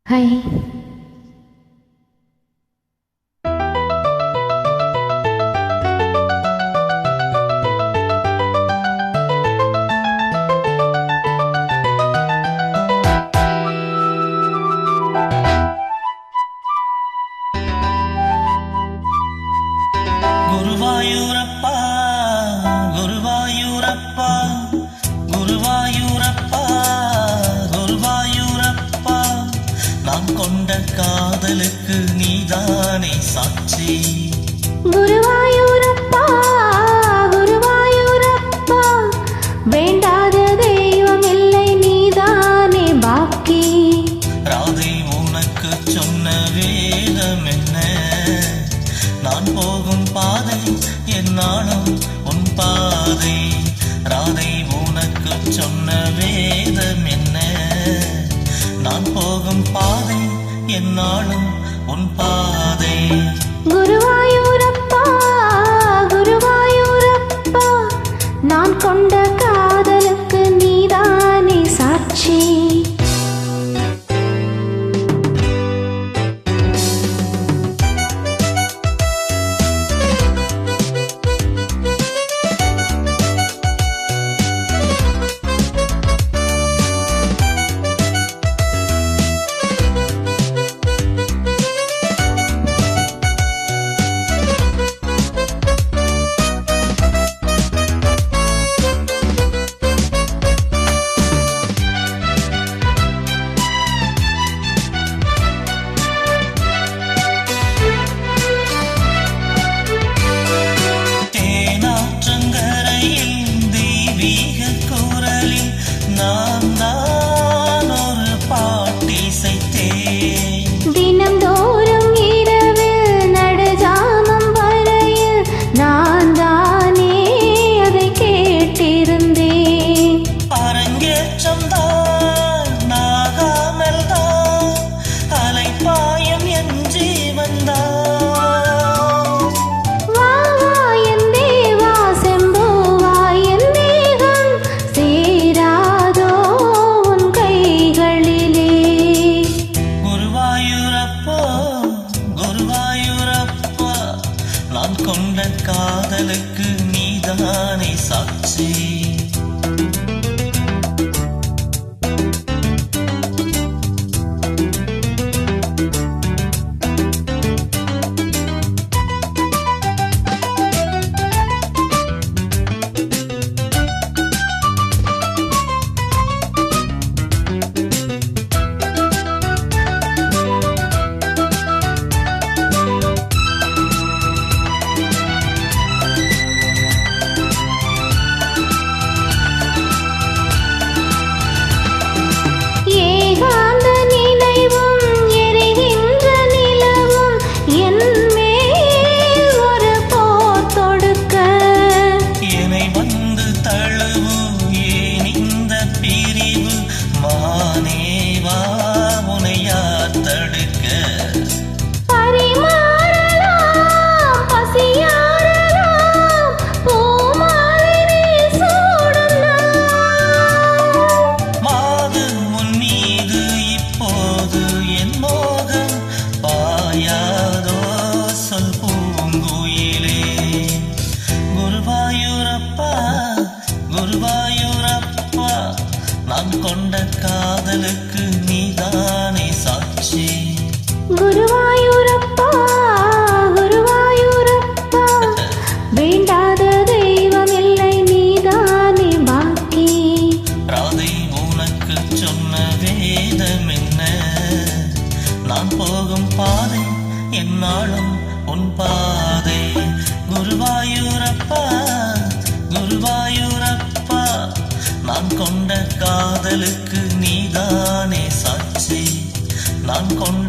Hi. Guruvayurappa Guruvayurappa Guruvayurappa Guruvayurappa நான் கொண்ட காதலுக்கு நீதானே சாட்சி. குருவாயூரப்பா குருவாயூரப்பா வேண்டாத தெய்வம் இல்லை நீதானே பாக்கி. ராதை உனக்கு சொன்ன வேதம் என்ன? நான் போகும் பாதை என்னாலும் உன் பாதை. ராதை உனக்கு சொன்ன வேதம் என்ன? நான் போகும் பாதை என்னாலும் உன் பாதை. குருவாயூரப்பா குருவாயூரப்பா நான் கொண்ட காதலுக்கு நீதானே சாட்சி. நான் தான் ஒரு பாட்டிசைத்தேன். தினந்தோறும் இரவில் நடுஜாமம் வரையில் நான் தானே அதை கேட்டிருந்தேன். அரங்கேற்றம் தான் நாகாமல் தான் அலைப்பாயம் என் ஜீவன் தான். நான் கொண்ட காதலுக்கு நீதானே சாட்சி. குருவாயூரப்பா நான் கொண்ட காதலுக்கு நீதானே சாட்சி. குருவாயூரப்பா குருவாயூரப்பா வேண்டாத தெய்வம் இல்லை நீதானே பாக்கி. ராதை உனக்கு சொன்ன வேதம் என்ன? நான் போகும் பாதை என்னாலும் உன் பாதை. குருவாயூரப்பா குருவாயூரப்பா நான் கொண்ட காதலுக்கு நீதானே சாட்சி. நான் கொண்ட